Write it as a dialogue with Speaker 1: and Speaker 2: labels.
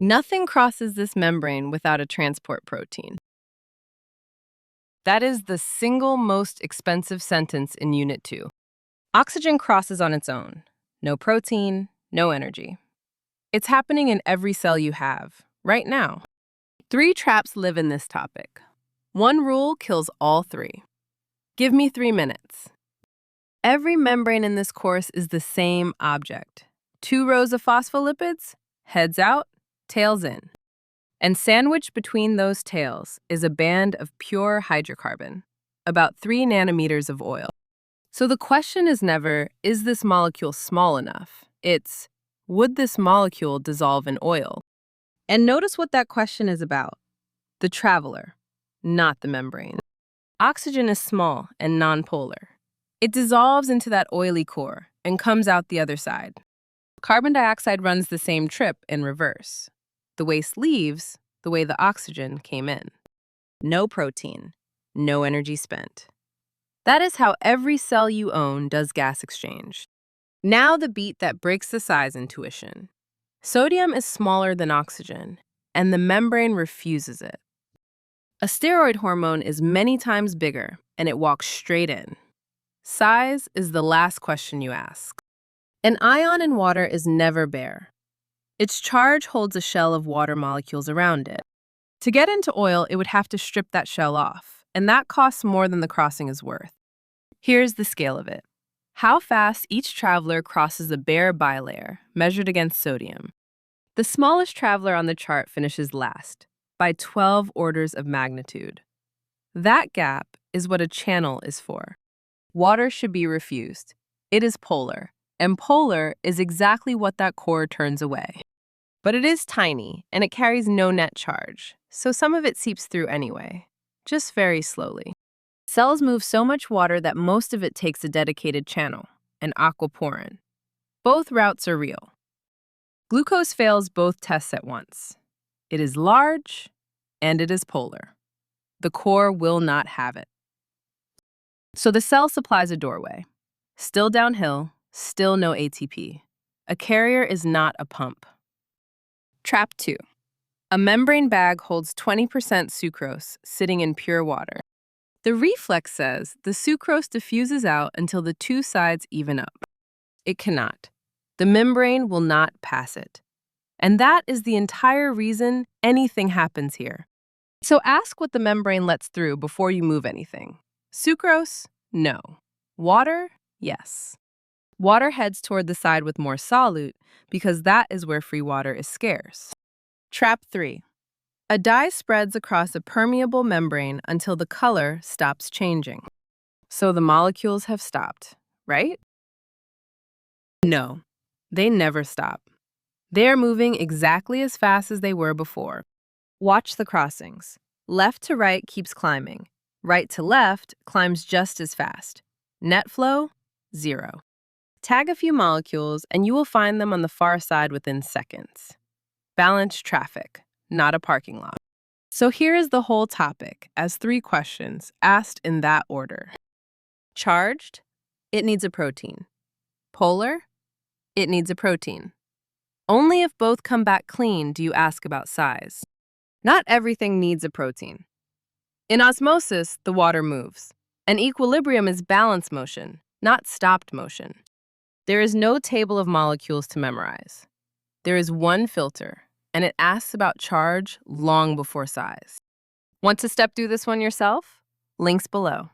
Speaker 1: Nothing crosses this membrane without a transport protein. That is the single most expensive sentence in Unit 2. Oxygen crosses on its own. No protein, no energy. It's happening in every cell you have, right now. 3 traps live in this topic. One rule kills all 3. Give me 3 minutes. Every membrane in this course is the same object. 2 rows of phospholipids, heads out, tails in. And sandwiched between those tails is a band of pure hydrocarbon, about 3 nanometers of oil. So the question is never, is this molecule small enough? It's, would this molecule dissolve in oil? And notice what that question is about. The traveler, not the membrane. Oxygen is small and nonpolar. It dissolves into that oily core and comes out the other side. Carbon dioxide runs the same trip in reverse. The waste leaves the way the oxygen came in. No protein, no energy spent. That is how every cell you own does gas exchange. Now the beat that breaks the size intuition. Sodium is smaller than oxygen, and the membrane refuses it. A steroid hormone is many times bigger, and it walks straight in. Size is the last question you ask. An ion in water is never bare. Its charge holds a shell of water molecules around it. To get into oil, it would have to strip that shell off, and that costs more than the crossing is worth. Here's the scale of it. How fast each traveler crosses a bare bilayer, measured against sodium. The smallest traveler on the chart finishes last, by 12 orders of magnitude. That gap is what a channel is for. Water should be refused. It is polar, and polar is exactly what that core turns away. But it is tiny, and it carries no net charge, so some of it seeps through anyway, just very slowly. Cells move so much water that most of it takes a dedicated channel, an aquaporin. Both routes are real. Glucose fails both tests at once. It is large, and it is polar. The core will not have it. So the cell supplies a doorway. Still downhill, still no ATP. A carrier is not a pump. Trap 2. A membrane bag holds 20% sucrose sitting in pure water. The reflex says the sucrose diffuses out until the 2 sides even up. It cannot. The membrane will not pass it. And that is the entire reason anything happens here. So ask what the membrane lets through before you move anything. Sucrose? No. Water? Yes. Water heads toward the side with more solute because that is where free water is scarce. Trap 3. A dye spreads across a permeable membrane until the color stops changing. So the molecules have stopped, right? No, they never stop. They are moving exactly as fast as they were before. Watch the crossings. Left to right keeps climbing. Right to left climbs just as fast. Net flow, 0. Tag a few molecules and you will find them on the far side within seconds. Balanced traffic, not a parking lot. So here is the whole topic as 3 questions asked in that order. Charged? It needs a protein. Polar? It needs a protein. Only if both come back clean do you ask about size. Not everything needs a protein. In osmosis, the water moves. And equilibrium is balance motion, not stopped motion. There is no table of molecules to memorize. There is one filter, and it asks about charge long before size. Want to step through this one yourself? Links below.